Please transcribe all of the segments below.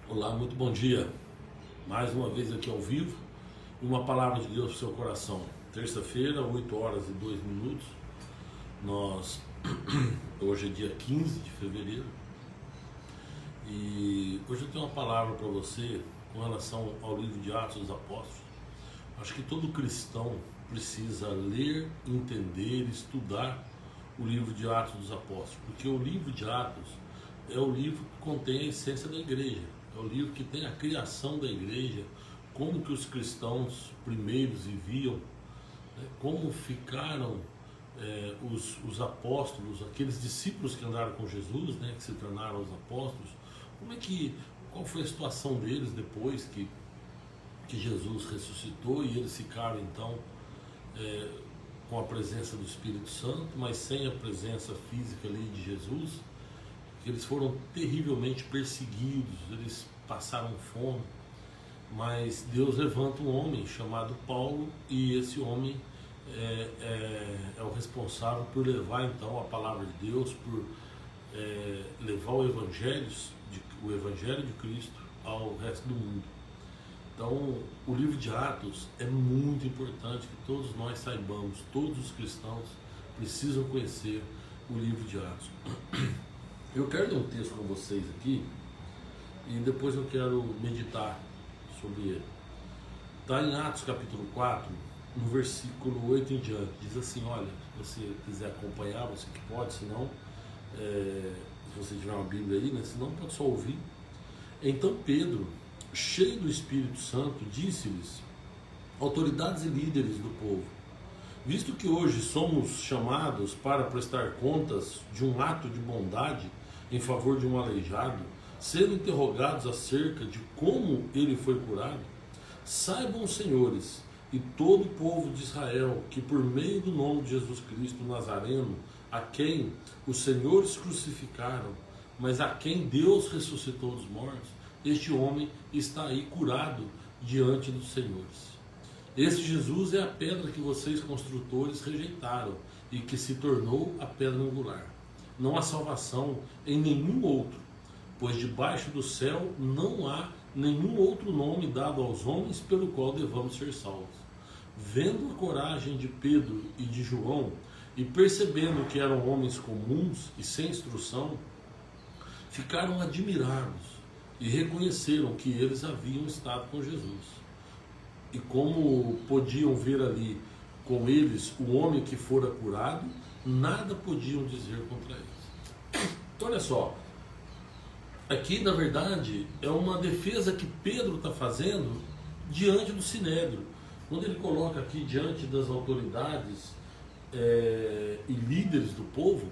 Olá, muito bom dia. Mais uma vez aqui ao vivo, uma palavra de Deus para o seu coração. Terça-feira, 8 horas e 2 minutos. Nós hoje é dia 15 de fevereiro e hoje eu tenho uma palavra para você com relação ao livro de Atos dos Apóstolos. Acho que todo cristão precisa ler, entender, estudar o livro de Atos dos Apóstolos, porque o livro de Atos é o livro que contém a essência da igreja, é o livro que tem a criação da igreja, como que os cristãos primeiros viviam, né? Como ficaram os apóstolos, aqueles discípulos que andaram com Jesus, né, que se tornaram os apóstolos, qual foi a situação deles depois que Jesus ressuscitou e eles ficaram então com a presença do Espírito Santo, mas sem a presença física ali de Jesus. Eles foram terrivelmente perseguidos, eles passaram fome, mas Deus levanta um homem chamado Paulo, e esse homem é o responsável por levar então a palavra de Deus, por levar o Evangelho de Cristo ao resto do mundo. Então, o livro de Atos é muito importante que todos nós saibamos, todos os cristãos precisam conhecer o livro de Atos. Eu quero ler um texto com vocês aqui e depois eu quero meditar sobre ele. Está em Atos capítulo 4, no versículo 8 em diante. Diz assim, olha, se você quiser acompanhar, você que pode, se não, se você tiver uma Bíblia aí, né, se não pode só ouvir. Então Pedro, cheio do Espírito Santo, disse-lhes, autoridades e líderes do povo, visto que hoje somos chamados para prestar contas de um ato de bondade em favor de um aleijado, sendo interrogados acerca de como ele foi curado, saibam os senhores e todo o povo de Israel que por meio do nome de Jesus Cristo Nazareno, a quem os senhores crucificaram, mas a quem Deus ressuscitou dos mortos, este homem está aí curado diante dos senhores. Esse Jesus é a pedra que vocês construtores rejeitaram e que se tornou a pedra angular. Não há salvação em nenhum outro, pois debaixo do céu não há nenhum outro nome dado aos homens pelo qual devamos ser salvos. Vendo a coragem de Pedro e de João e percebendo que eram homens comuns e sem instrução, ficaram admirados e reconheceram que eles haviam estado com Jesus. E como podiam ver ali com eles o homem que fora curado, nada podiam dizer contra eles. Então, olha só, aqui na verdade é uma defesa que Pedro está fazendo diante do Sinédrio. Quando ele coloca aqui diante das autoridades e líderes do povo,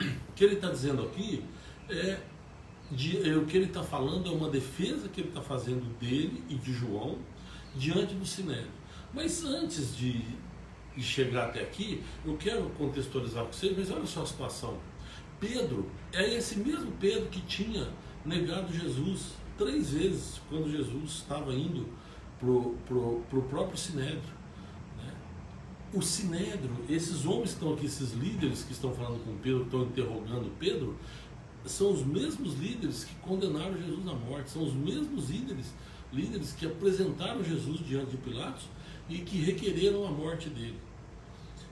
o que ele está dizendo aqui o que ele está falando é uma defesa que ele está fazendo dele e de João diante do Sinédrio. Mas antes de chegar até aqui, eu quero contextualizar com vocês, mas olha só a situação. Pedro é esse mesmo Pedro que tinha negado Jesus 3 vezes quando Jesus estava indo para o próprio Sinédrio, né? O Sinédrio, esses homens que estão aqui, esses líderes que estão falando com Pedro, que estão interrogando Pedro, são os mesmos líderes que condenaram Jesus à morte, são os mesmos líderes que apresentaram Jesus diante de Pilatos e que requereram a morte dele.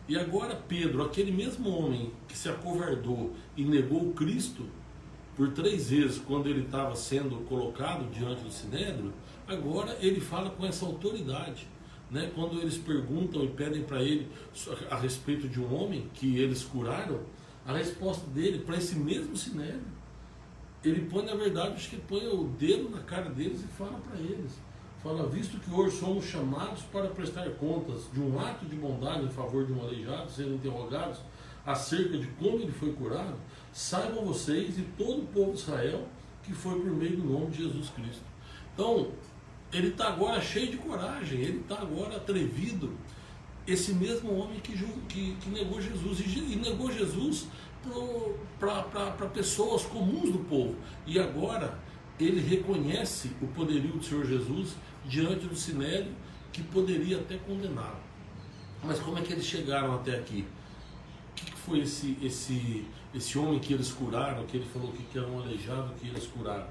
E agora Pedro, aquele mesmo homem que se acovardou e negou Cristo por 3 vezes quando ele estava sendo colocado diante do Sinédrio, agora ele fala com essa autoridade, né? Quando eles perguntam e pedem para ele a respeito de um homem que eles curaram, a resposta dele para esse mesmo Sinédrio, ele põe, na verdade, acho que ele põe o dedo na cara deles e fala para eles, fala, visto que hoje somos chamados para prestar contas de um ato de bondade em favor de um aleijado, sendo interrogados acerca de como ele foi curado, saibam vocês e todo o povo de Israel que foi por meio do nome de Jesus Cristo. Então, ele está agora cheio de coragem, ele está agora atrevido, esse mesmo homem que negou Jesus, e negou Jesus para pessoas comuns do povo, e agora ele reconhece o poderio do Senhor Jesus diante do Sinédrio, que poderia até condená-lo. Mas como é que eles chegaram até aqui? O que foi esse homem que eles curaram, que ele falou que era um aleijado que eles curaram?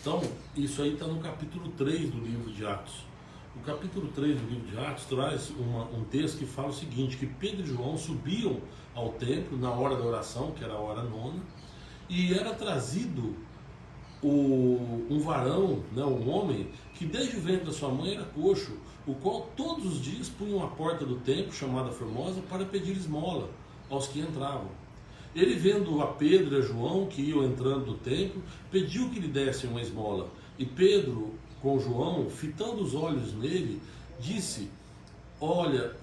Então, isso aí está no capítulo 3 do livro de Atos. O capítulo 3 do livro de Atos traz um texto que fala o seguinte, que Pedro e João subiam ao templo na hora da oração, que era a hora nona, e era trazido um varão, né, um homem, que desde o ventre da sua mãe era coxo, o qual todos os dias punham a porta do templo, chamada Formosa, para pedir esmola aos que entravam. Ele, vendo a Pedro e a João, que iam entrando do templo, pediu que lhe dessem uma esmola. E Pedro, com João, fitando os olhos nele, disse, olha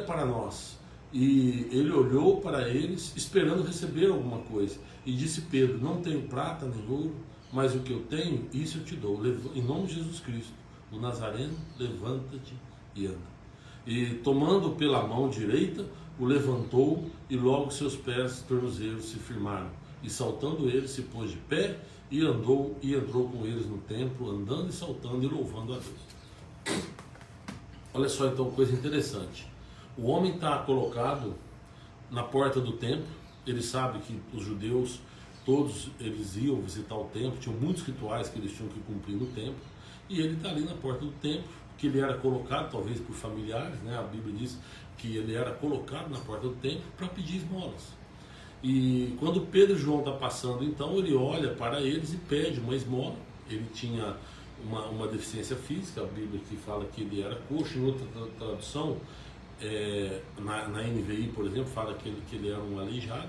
para nós. E ele olhou para eles, esperando receber alguma coisa. E disse Pedro, não tenho prata nem ouro, mas o que eu tenho, isso eu te dou. Em nome de Jesus Cristo, o Nazareno, levanta-te e anda. E tomando pela mão direita, o levantou, e logo seus pés e tornozelos se firmaram. E saltando ele, se pôs de pé, e andou e entrou com eles no templo, andando e saltando e louvando a Deus. Olha só então, coisa interessante. O homem está colocado na porta do templo. Ele sabe que os judeus, todos eles iam visitar o templo, tinham muitos rituais que eles tinham que cumprir no templo, e ele está ali na porta do templo, que ele era colocado, talvez por familiares, né? A Bíblia diz que ele era colocado na porta do templo para pedir esmolas. E quando Pedro e João estão passando, então ele olha para eles e pede uma esmola. Ele tinha uma deficiência física, a Bíblia que fala que ele era coxo, em outra tradução, na NVI, por exemplo, fala que ele era um aleijado.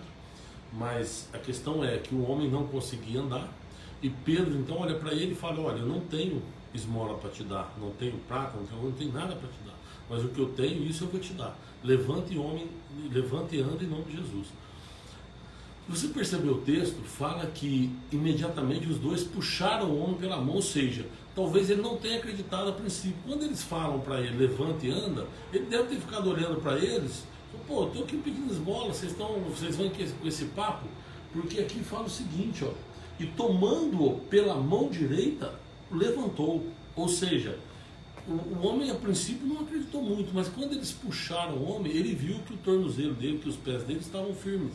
Mas a questão é que o homem não conseguia andar, e Pedro então olha para ele e fala, olha, eu não tenho esmola para te dar, não tenho prata, não tenho nada para te dar, mas o que eu tenho, isso eu vou te dar. Levante e anda em nome de Jesus. Se você perceber o texto, fala que imediatamente os dois puxaram o homem pela mão, ou seja, talvez ele não tenha acreditado a princípio. Quando eles falam para ele, levante e anda, ele deve ter ficado olhando para eles, pô, estou aqui pedindo esmola, vocês vão com esse papo? Porque aqui fala o seguinte, ó, e tomando-o pela mão direita, levantou. Ou seja, o homem a princípio não acreditou muito, mas quando eles puxaram o homem, ele viu que o tornozelo dele, que os pés dele estavam firmes.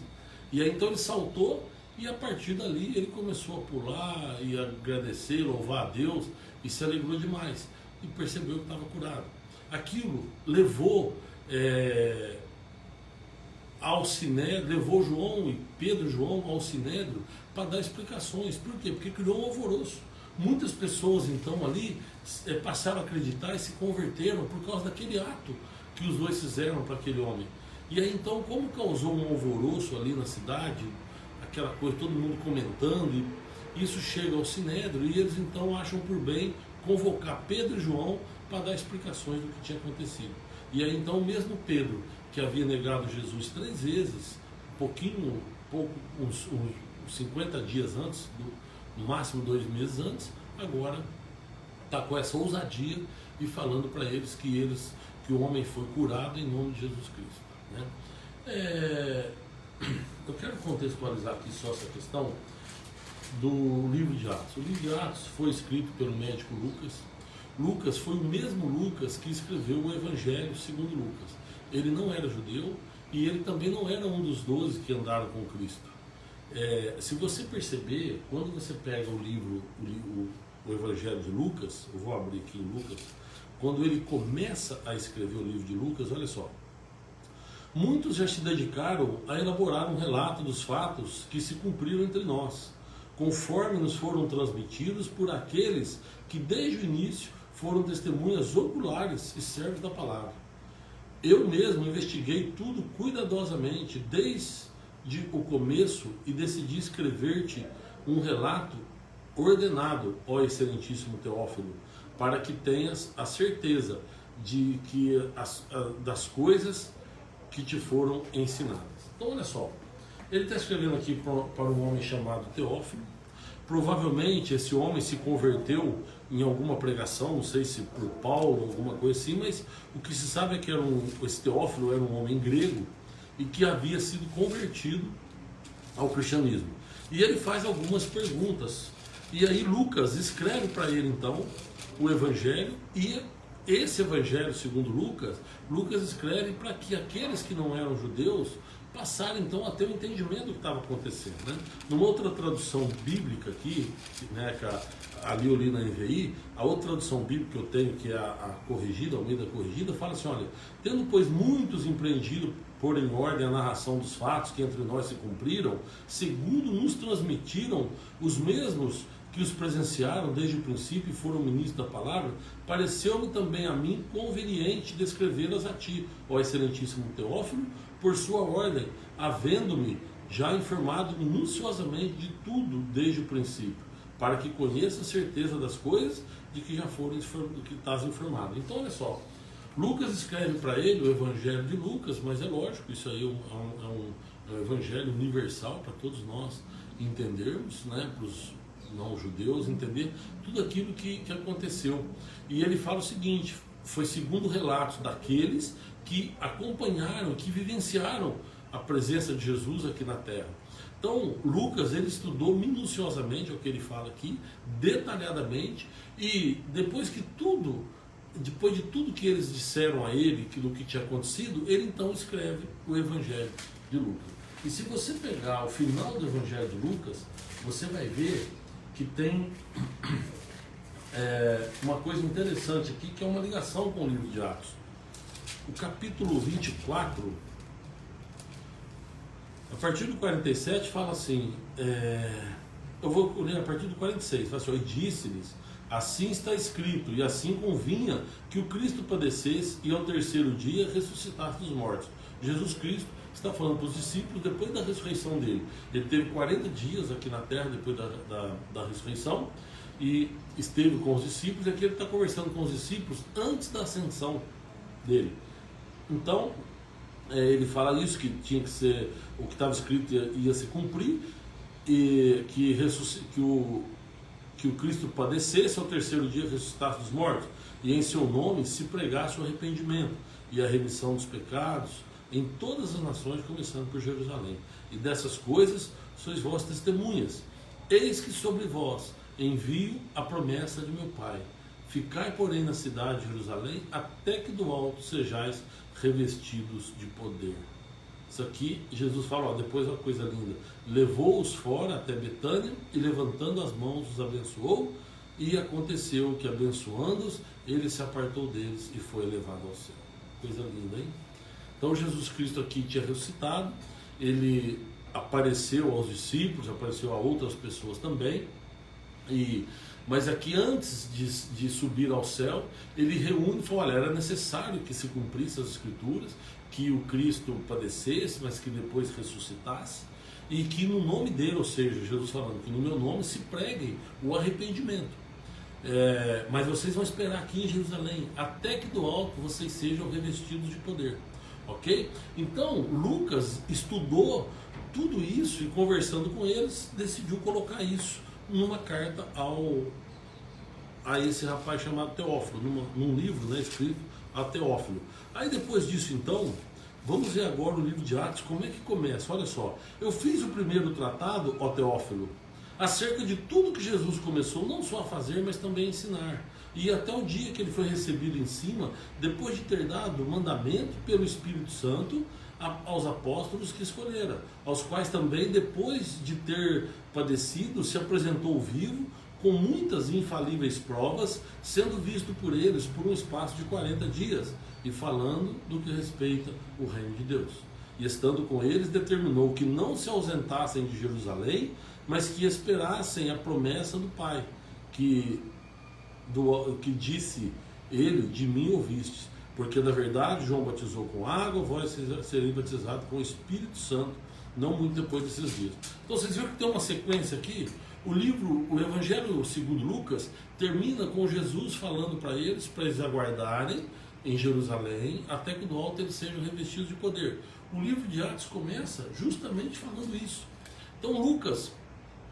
E aí então ele saltou, e a partir dali ele começou a pular e a agradecer, louvar a Deus, e se alegrou demais, e percebeu que estava curado. Aquilo levou ao Sinédrio, levou João e Pedro e João ao Sinédrio para dar explicações. Por quê? Porque criou um alvoroço. Muitas pessoas então ali passaram a acreditar e se converteram por causa daquele ato que os dois fizeram para aquele homem. E aí então, como causou um alvoroço ali na cidade, aquela coisa, todo mundo comentando, e isso chega ao Sinédrio, e eles então acham por bem convocar Pedro e João para dar explicações do que tinha acontecido. E aí então mesmo Pedro, que havia negado Jesus 3 vezes, uns 50 dias antes, no máximo 2 meses antes, agora está com essa ousadia e falando para eles que o homem foi curado em nome de Jesus Cristo. Né? Eu quero contextualizar aqui só essa questão do livro de Atos. O livro de Atos foi escrito pelo médico Lucas. Lucas foi o mesmo Lucas que escreveu o Evangelho segundo Lucas. Ele não era judeu e ele também não era um dos 12 que andaram com Cristo. Se você perceber, quando você pega o Evangelho de Lucas, eu vou abrir aqui em Lucas, quando ele começa a escrever o livro de Lucas, olha só. Muitos já se dedicaram a elaborar um relato dos fatos que se cumpriram entre nós, conforme nos foram transmitidos por aqueles que desde o início foram testemunhas oculares e servos da palavra. Eu mesmo investiguei tudo cuidadosamente desde o começo e decidi escrever-te um relato ordenado, ó excelentíssimo Teófilo, para que tenhas a certeza de que das coisas que te foram ensinadas. Então olha só, ele está escrevendo aqui para um homem chamado Teófilo. Provavelmente esse homem se converteu em alguma pregação, não sei se por Paulo, alguma coisa assim, mas o que se sabe é que esse Teófilo era um homem grego e que havia sido convertido ao cristianismo. E ele faz algumas perguntas. E aí Lucas escreve para ele então o Evangelho, e esse Evangelho segundo Lucas, Lucas escreve para que aqueles que não eram judeus passaram então a ter o entendimento do que estava acontecendo, né? Numa outra tradução bíblica aqui, né, ali eu li na NVI, a outra tradução bíblica que eu tenho, que é a corrigida, a Almeida corrigida, fala assim, olha, tendo pois muitos empreendido pôr em ordem a narração dos fatos que entre nós se cumpriram, segundo nos transmitiram os mesmos que os presenciaram desde o princípio e foram ministros da palavra, pareceu-me também a mim conveniente descrevê-las a ti, ó excelentíssimo Teófilo, por sua ordem, havendo-me já informado minuciosamente de tudo desde o princípio, para que conheça a certeza das coisas de que já foram que estás informado. Então, olha só, Lucas escreve para ele o Evangelho de Lucas, mas é lógico, isso aí é um Evangelho universal para todos nós entendermos, né, para os não-judeus, entender tudo aquilo que aconteceu. E ele fala o seguinte, foi segundo relatos daqueles que acompanharam, que vivenciaram a presença de Jesus aqui na Terra. Então, Lucas, ele estudou minuciosamente o que ele fala aqui, detalhadamente, e depois de tudo que eles disseram a ele, do que tinha acontecido, ele então escreve o Evangelho de Lucas. E se você pegar o final do Evangelho de Lucas, você vai ver que tem uma coisa interessante aqui, que é uma ligação com o livro de Atos. O capítulo 24, a partir do 47, fala assim, eu vou ler a partir do 46, fala assim, e disse-lhes, assim está escrito, e assim convinha que o Cristo padecesse e ao terceiro dia ressuscitasse dos mortos. Jesus Cristo está falando para os discípulos depois da ressurreição dele. Ele teve 40 dias aqui na terra depois da ressurreição e esteve com os discípulos, e aqui ele está conversando com os discípulos antes da ascensão dele. Então, ele fala isso, que tinha que ser, o que estava escrito ia se cumprir, e que o Cristo padecesse, ao terceiro dia ressuscitasse dos mortos, e em seu nome se pregasse o arrependimento e a remissão dos pecados em todas as nações, começando por Jerusalém. E dessas coisas sois vós testemunhas. Eis que sobre vós envio a promessa de meu Pai. Ficai, porém, na cidade de Jerusalém, até que do alto sejais revestidos de poder. Isso aqui, Jesus fala, depois uma coisa linda, levou-os fora até Betânia, e levantando as mãos os abençoou, e aconteceu que, abençoando-os, ele se apartou deles e foi elevado ao céu. Coisa linda, hein? Então Jesus Cristo aqui tinha ressuscitado, ele apareceu aos discípulos, apareceu a outras pessoas também, mas aqui antes de subir ao céu, ele reúne e fala, olha, era necessário que se cumprissem as Escrituras, que o Cristo padecesse, mas que depois ressuscitasse, e que no nome dele, ou seja, Jesus falando que no meu nome se pregue o arrependimento. Mas vocês vão esperar aqui em Jerusalém, até que do alto vocês sejam revestidos de poder. Ok? Então, Lucas estudou tudo isso e, conversando com eles, decidiu colocar isso numa carta a esse rapaz chamado Teófilo, num livro, né, escrito a Teófilo. Aí depois disso, então, vamos ver agora o livro de Atos, como é que começa. Olha só, eu fiz o primeiro tratado, ó Teófilo, acerca de tudo que Jesus começou não só a fazer, mas também a ensinar, e até o dia que ele foi recebido em cima, depois de ter dado mandamento pelo Espírito Santo aos apóstolos que escolhera, aos quais também, depois de ter padecido, se apresentou vivo, com muitas infalíveis provas, sendo visto por eles por um espaço de 40 dias, e falando do que respeita o reino de Deus. E estando com eles, determinou que não se ausentassem de Jerusalém, mas que esperassem a promessa do Pai, que disse ele, de mim ouvistes, porque na verdade João batizou com água, vós sereis batizados com o Espírito Santo, não muito depois desses dias. Então vocês viram que tem uma sequência aqui. O Evangelho segundo Lucas termina com Jesus falando para eles aguardarem em Jerusalém até que do alto eles sejam revestidos de poder. O livro de Atos começa justamente falando isso. Então Lucas,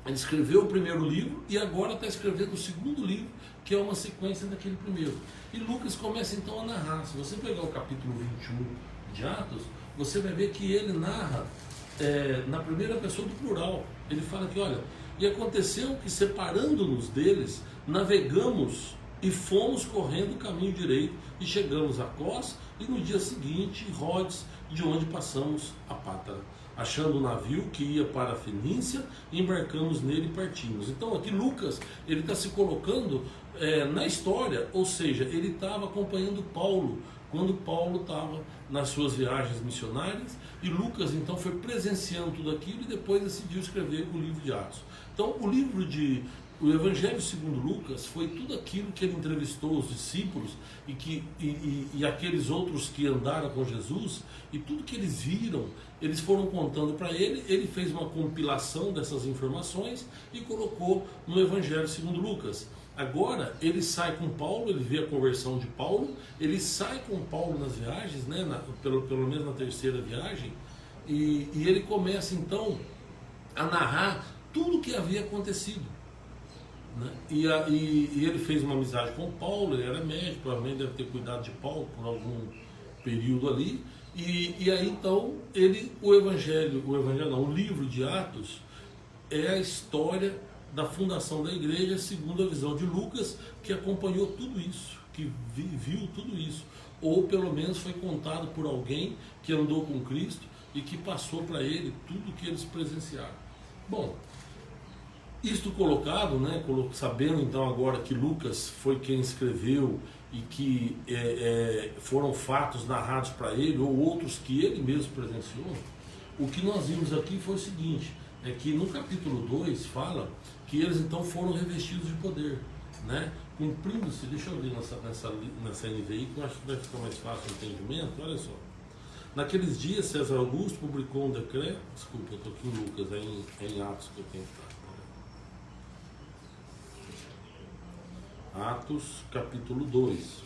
ele escreveu o primeiro livro e agora está escrevendo o segundo livro, que é uma sequência daquele primeiro. E Lucas começa então a narrar. Se você pegar o capítulo 21 de Atos, você vai ver que ele narra na primeira pessoa do plural. Ele fala que, olha, e aconteceu que, separando-nos deles, navegamos e fomos correndo o caminho direito e chegamos a Cós, e no dia seguinte Rhodes, de onde passamos a Pátara. Achando um navio que ia para a Fenícia, embarcamos nele e partimos. Então aqui Lucas, ele está se colocando na história, ou seja, ele estava acompanhando Paulo, quando Paulo estava nas suas viagens missionárias, e Lucas então foi presenciando tudo aquilo e depois decidiu escrever o livro de Atos. Então o Evangelho segundo Lucas foi tudo aquilo que ele entrevistou os discípulos e aqueles outros que andaram com Jesus, e tudo que eles viram, eles foram contando para ele. Ele fez uma compilação dessas informações e colocou no Evangelho segundo Lucas. Agora ele sai com Paulo, ele vê a conversão de Paulo, ele sai com Paulo nas viagens, né, pelo menos na terceira viagem, e ele começa então a narrar tudo o que havia acontecido. Né? E ele fez uma amizade com Paulo, ele era médico, provavelmente deve ter cuidado de Paulo por algum período ali, e aí então o livro de Atos é a história da fundação da igreja segundo a visão de Lucas, que acompanhou tudo isso, que viu tudo isso, ou pelo menos foi contado por alguém que andou com Cristo e que passou para ele tudo que eles presenciaram. Bom, isto colocado, né, sabendo então agora que Lucas foi quem escreveu e que foram fatos narrados para ele, ou outros que ele mesmo presenciou, o que nós vimos aqui foi o seguinte, é que no capítulo 2 fala que eles então foram revestidos de poder, né, cumprindo-se, deixa eu ler nessa NVI, que eu acho que vai ficar mais fácil o entendimento. Olha só. Naqueles dias César Augusto publicou um decreto, desculpa, eu estou aqui em Lucas, é em Atos que eu tenho que estar. Atos capítulo 2.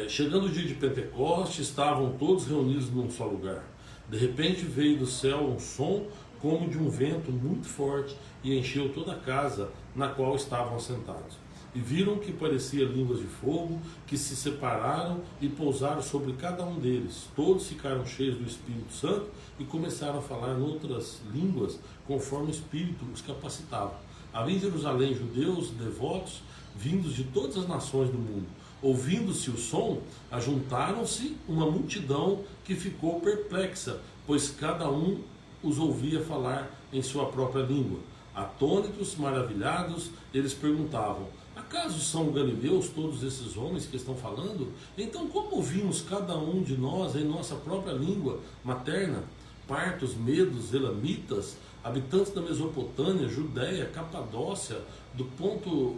Chegando o dia de Pentecoste, estavam todos reunidos num só lugar. De repente veio do céu um som como de um vento muito forte e encheu toda a casa na qual estavam sentados. E viram que parecia línguas de fogo, que se separaram e pousaram sobre cada um deles. Todos ficaram cheios do Espírito Santo e começaram a falar em outras línguas, conforme o Espírito os capacitava. Havia em Jerusalém judeus devotos, vindos de todas as nações do mundo. Ouvindo-se o som, ajuntaram-se uma multidão que ficou perplexa, pois cada um os ouvia falar em sua própria língua. Atônitos, maravilhados, eles perguntavam: acaso são galileus todos esses homens que estão falando? Então como ouvimos cada um de nós em nossa própria língua materna? Partos, medos, elamitas, habitantes da Mesopotâmia, Judéia, Capadócia, do Ponto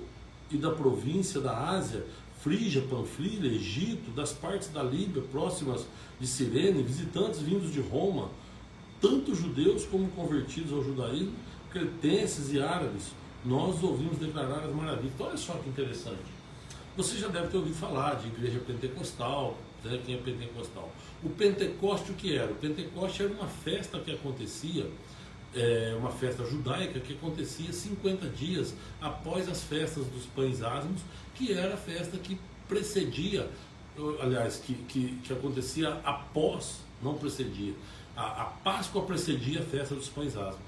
e da província da Ásia, Frígia, Panfilha, Egito, das partes da Líbia próximas de Cirene, visitantes vindos de Roma, tanto judeus como convertidos ao judaísmo, cretenses e árabes, nós ouvimos declarar as maravilhas. Então olha só que interessante. Você já deve ter ouvido falar de igreja pentecostal, né? Quem é pentecostal? O Pentecoste, o que era? O Pentecoste era uma festa que acontecia, uma festa judaica que acontecia 50 dias após as festas dos pães asmos, que era a festa que precedia, aliás, que acontecia após, não precedia. A Páscoa precedia a festa dos pães asmos.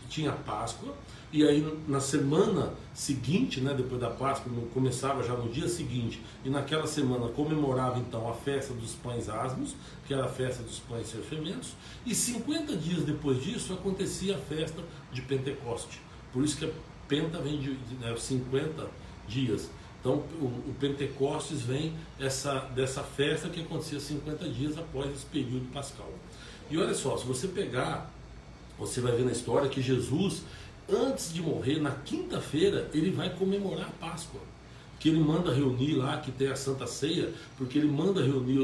Tinha a Páscoa, e aí na semana seguinte, né, depois da Páscoa, começava já no dia seguinte, e naquela semana comemorava então a festa dos pães asmos, que era a festa dos pães fermentos, e 50 dias depois disso acontecia a festa de Pentecoste. Por isso que a Penta vem de 50 dias. Então o Pentecostes vem dessa festa que acontecia 50 dias após esse período pascal. E olha só, se você pegar, você vai ver na história que Jesus, antes de morrer, na quinta-feira, ele vai comemorar a Páscoa. Que ele manda reunir lá, que tem a Santa Ceia, porque ele manda reunir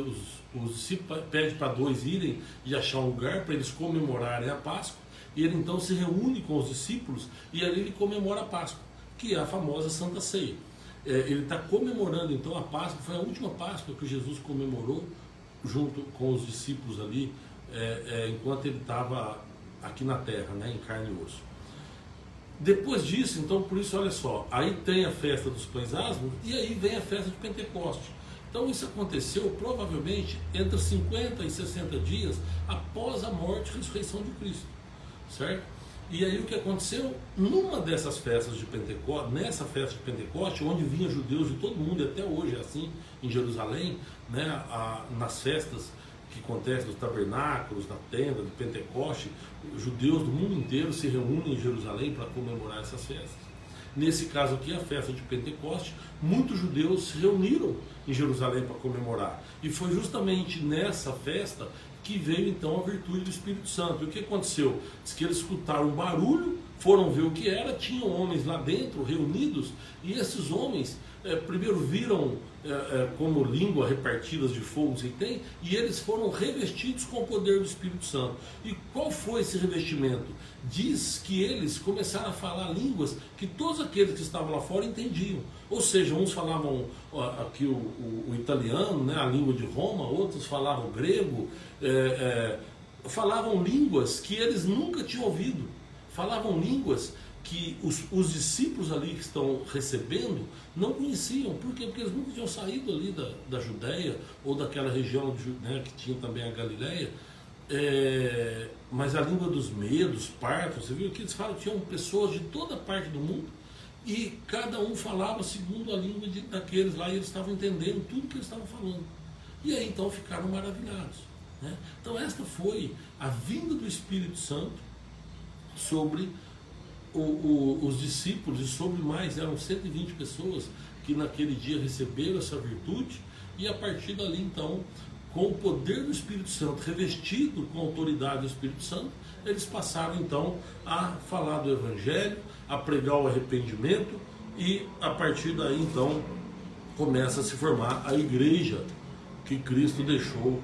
os discípulos, pede para 2 irem e achar um lugar para eles comemorarem a Páscoa. E ele então se reúne com os discípulos e ali ele comemora a Páscoa, que é a famosa Santa Ceia. Ele está comemorando então a Páscoa, foi a última Páscoa que Jesus comemorou junto com os discípulos ali, enquanto ele estava aqui na terra, né, em carne e osso. Depois disso, então, por isso, olha só, aí tem a festa dos pães asmos e aí vem a festa de Pentecoste. Então isso aconteceu provavelmente entre 50 e 60 dias após a morte e ressurreição de Cristo, certo? E aí o que aconteceu? Numa dessas festas de Pentecostes, nessa festa de Pentecoste, onde vinham judeus de todo mundo, e até hoje é assim em Jerusalém, né, nas festas que acontecem nos tabernáculos, na tenda de Pentecoste, judeus do mundo inteiro se reúnem em Jerusalém para comemorar essas festas. Nesse caso aqui, a festa de Pentecoste, muitos judeus se reuniram em Jerusalém para comemorar. E foi justamente nessa festa que veio então a virtude do Espírito Santo. E o que aconteceu? Diz que eles escutaram um barulho, foram ver o que era, tinham homens lá dentro reunidos, e esses homens primeiro viram como língua repartidas de fogo, se tem, e eles foram revestidos com o poder do Espírito Santo. E qual foi esse revestimento? Diz que eles começaram a falar línguas que todos aqueles que estavam lá fora entendiam. Ou seja, uns falavam aqui o italiano, né, a língua de Roma, outros falavam grego, falavam línguas que eles nunca tinham ouvido, falavam línguas que os discípulos ali que estão recebendo não conheciam. Por quê? Porque eles nunca tinham saído ali da Judéia ou daquela região, né, que tinha também a Galileia. Mas a língua dos medos, partos, você viu que eles falam, tinham pessoas de toda parte do mundo e cada um falava segundo a língua daqueles lá, e eles estavam entendendo tudo que eles estavam falando. E aí então ficaram maravilhados, né? Então esta foi a vinda do Espírito Santo sobre os discípulos, e sobre mais, eram 120 pessoas que naquele dia receberam essa virtude, e a partir dali então, com o poder do Espírito Santo, revestido com a autoridade do Espírito Santo, eles passaram então a falar do Evangelho, a pregar o arrependimento, e a partir daí então começa a se formar a igreja que Cristo deixou.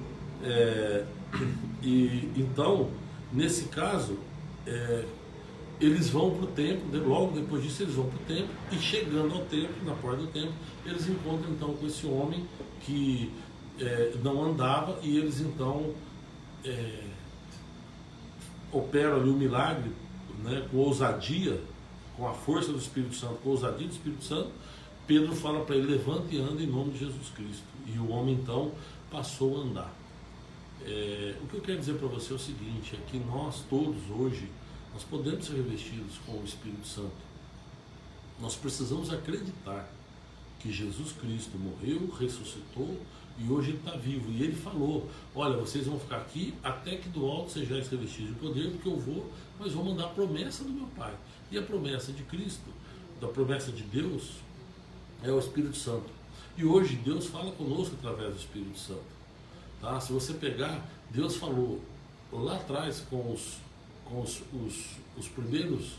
E então, nesse caso, eles vão para o templo, logo depois disso eles vão para o templo, e chegando ao templo, na porta do templo, eles encontram então com esse homem que não andava, e eles então operam ali o milagre, né, com ousadia, com a força do Espírito Santo, com a ousadia do Espírito Santo. Pedro fala para ele: levanta e anda em nome de Jesus Cristo. E o homem então passou a andar. O que eu quero dizer para você é o seguinte: é que nós todos hoje, nós podemos ser revestidos com o Espírito Santo. Nós precisamos acreditar que Jesus Cristo morreu, ressuscitou e hoje Ele está vivo. E Ele falou: olha, vocês vão ficar aqui até que do alto sejais revestidos de poder, porque eu vou, mas vou mandar a promessa do meu Pai. E a promessa de Cristo, da promessa de Deus, é o Espírito Santo. E hoje Deus fala conosco através do Espírito Santo. Tá? Se você pegar, Deus falou lá atrás com os primeiros,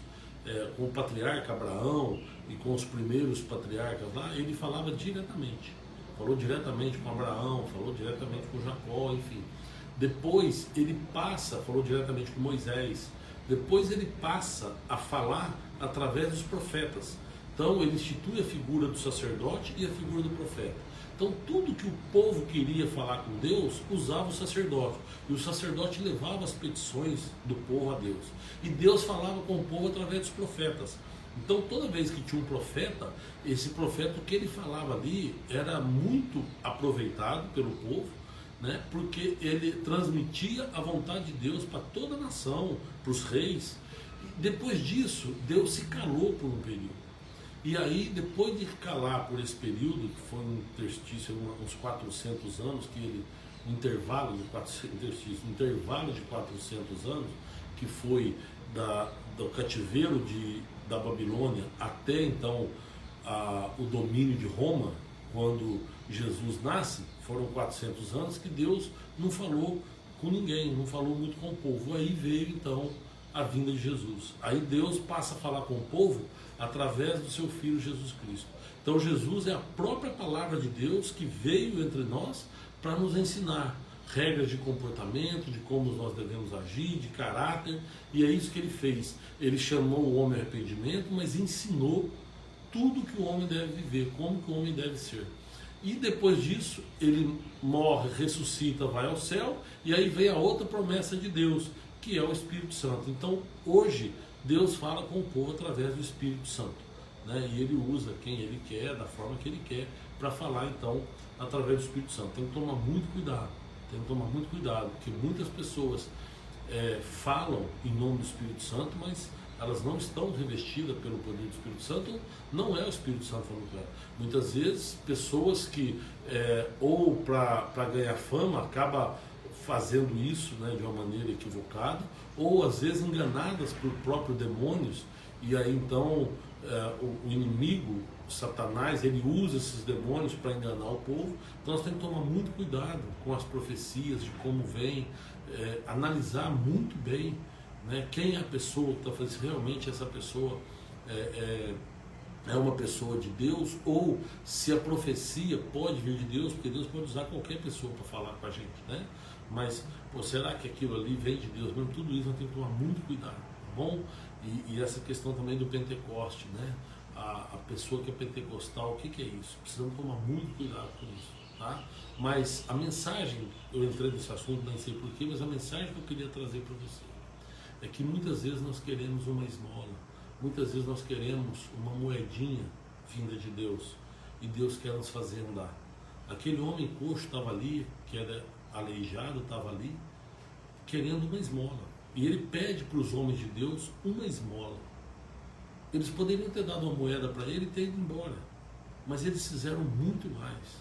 com o patriarca Abraão e com os primeiros patriarcas lá, ele falava diretamente. Falou diretamente com Abraão, falou diretamente com Jacó, enfim. Depois ele falou diretamente com Moisés. Depois ele passa a falar através dos profetas. Então ele institui a figura do sacerdote e a figura do profeta. Então tudo que o povo queria falar com Deus, usava o sacerdote. E o sacerdote levava as petições do povo a Deus. E Deus falava com o povo através dos profetas. Então toda vez que tinha um profeta, esse profeta, o que ele falava ali era muito aproveitado pelo povo, né? Porque ele transmitia a vontade de Deus para toda a nação, para os reis. Depois disso, Deus se calou por um período. E aí, depois de calar por esse período, que foi um interstício, uns 400 anos, um intervalo de 400 anos, que foi do cativeiro da Babilônia até então o domínio de Roma, quando Jesus nasce, foram 400 anos que Deus não falou com ninguém, não falou muito com o povo. Aí veio então a vinda de Jesus. Aí Deus passa a falar com o povo através do seu Filho Jesus Cristo. Então Jesus é a própria palavra de Deus que veio entre nós para nos ensinar regras de comportamento, de como nós devemos agir, de caráter, e é isso que ele fez. Ele chamou o homem ao arrependimento, mas ensinou tudo que o homem deve viver, como que o homem deve ser. E depois disso, ele morre, ressuscita, vai ao céu, e aí vem a outra promessa de Deus, que é o Espírito Santo. Então, hoje, Deus fala com o povo através do Espírito Santo, né? E ele usa quem ele quer, da forma que ele quer, para falar, então, através do Espírito Santo. Tem que tomar muito cuidado, porque muitas pessoas falam em nome do Espírito Santo, mas elas não estão revestidas pelo poder do Espírito Santo, não é o Espírito Santo falando com elas. Muitas vezes, pessoas que, ou para ganhar fama, acabam fazendo isso, né, de uma maneira equivocada, ou às vezes enganadas por próprios demônios, e aí então o inimigo, Satanás, ele usa esses demônios para enganar o povo. Então nós temos que tomar muito cuidado com as profecias, de como vem, analisar muito bem, né, quem é a pessoa que está fazendo, se realmente essa pessoa é uma pessoa de Deus, ou se a profecia pode vir de Deus, porque Deus pode usar qualquer pessoa para falar com a gente, né? Mas, será que aquilo ali vem de Deus mesmo? Tudo isso nós temos que tomar muito cuidado, tá bom? E essa questão também do Pentecoste, né? A pessoa que é pentecostal, o que é isso? Precisamos tomar muito cuidado com isso, tá? Mas a mensagem, eu entrei nesse assunto, nem sei porquê, mas a mensagem que eu queria trazer para você é que muitas vezes nós queremos uma esmola, muitas vezes nós queremos uma moedinha vinda de Deus, e Deus quer nos fazer andar. Aquele homem coxo estava ali, que era aleijado, estava ali, querendo uma esmola, e ele pede para os homens de Deus uma esmola. Eles poderiam ter dado uma moeda para ele e ter ido embora, mas eles fizeram muito mais.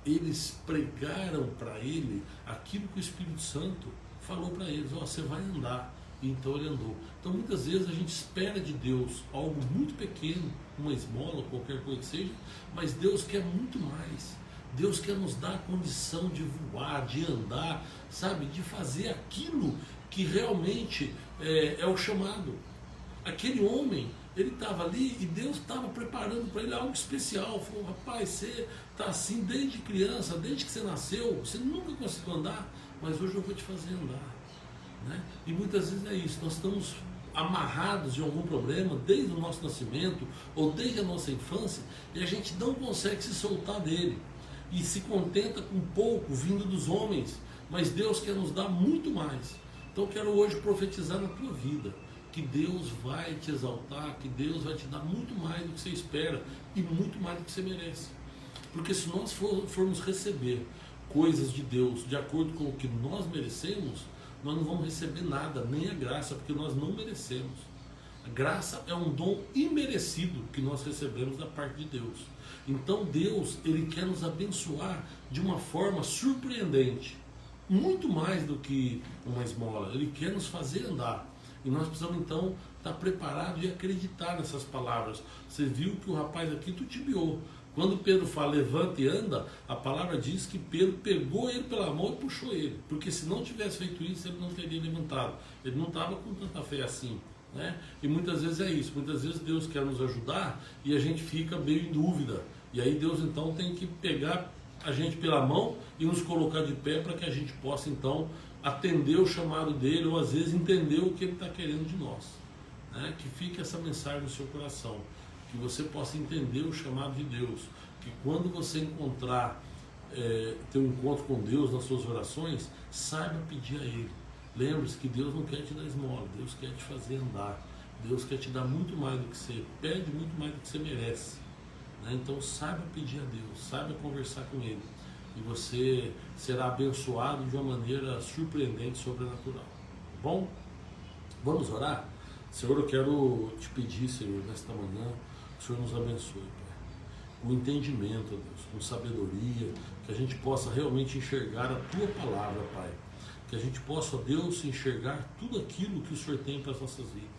Eles pregaram para ele aquilo que o Espírito Santo falou para eles: você vai andar. E então ele andou. Então muitas vezes a gente espera de Deus algo muito pequeno, uma esmola, qualquer coisa que seja, mas Deus quer muito mais. Deus quer nos dar a condição de voar, de andar, sabe, de fazer aquilo que realmente é o chamado. Aquele homem, ele estava ali e Deus estava preparando para ele algo especial. Falou: rapaz, você está assim desde criança, desde que você nasceu, você nunca conseguiu andar, mas hoje eu vou te fazer andar, né? E muitas vezes é isso, nós estamos amarrados de algum problema desde o nosso nascimento ou desde a nossa infância, e a gente não consegue se soltar dele e se contenta com pouco vindo dos homens, mas Deus quer nos dar muito mais. Então eu quero hoje profetizar na tua vida que Deus vai te exaltar, que Deus vai te dar muito mais do que você espera e muito mais do que você merece. Porque se nós formos receber coisas de Deus de acordo com o que nós merecemos, nós não vamos receber nada, nem a graça, porque nós não merecemos. A graça é um dom imerecido que nós recebemos da parte de Deus. Então Deus, ele quer nos abençoar de uma forma surpreendente, muito mais do que uma esmola. Ele quer nos fazer andar. E nós precisamos então estar preparados e acreditar nessas palavras. Você viu que o rapaz aqui titubeou. Quando Pedro fala levanta e anda, a palavra diz que Pedro pegou ele pela mão e puxou ele, porque se não tivesse feito isso, ele não teria levantado. Ele não estava com tanta fé assim, né? E muitas vezes é isso, muitas vezes Deus quer nos ajudar e a gente fica meio em dúvida, e aí Deus então tem que pegar a gente pela mão e nos colocar de pé para que a gente possa então atender o chamado dele, ou às vezes entender o que ele está querendo de nós, né? Que fique essa mensagem no seu coração, que você possa entender o chamado de Deus, que quando você encontrar, ter um encontro com Deus nas suas orações, saiba pedir a Ele. Lembre-se que Deus não quer te dar esmola, Deus quer te fazer andar, Deus quer te dar muito mais do que você pede, muito mais do que você merece, né? Então saiba pedir a Deus, saiba conversar com Ele, e você será abençoado de uma maneira surpreendente, sobrenatural. Bom, vamos orar? Senhor, eu quero te pedir, Senhor, nesta manhã, que o Senhor nos abençoe, Pai, com entendimento, Deus, com sabedoria, que a gente possa realmente enxergar a Tua palavra, Pai, que a gente possa, Deus, enxergar tudo aquilo que o Senhor tem para as nossas vidas.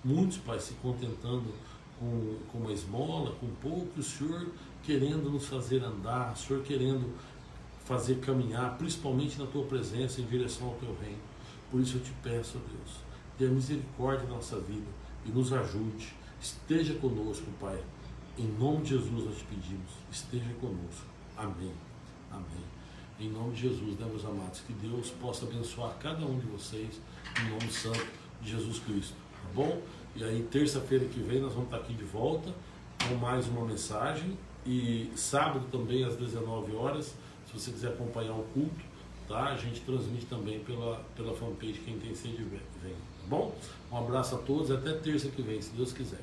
Muitos, Pai, se contentando com uma esmola, com pouco, e o Senhor querendo nos fazer andar, o Senhor querendo fazer caminhar, principalmente na Tua presença, em direção ao Teu reino. Por isso eu te peço, Deus, dê misericórdia na nossa vida e nos ajude. Esteja conosco, Pai. Em nome de Jesus nós te pedimos. Esteja conosco. Amém. Amém. Em nome de Jesus, né, meus amados? Que Deus possa abençoar cada um de vocês, em nome santo de Jesus Cristo. Tá bom? E aí, terça-feira que vem, nós vamos estar aqui de volta com mais uma mensagem. E sábado também, às 19 horas, se você quiser acompanhar o culto, tá? A gente transmite também pela fanpage Quem Tem Sede Vem. Tá bom? Um abraço a todos e até terça que vem, se Deus quiser.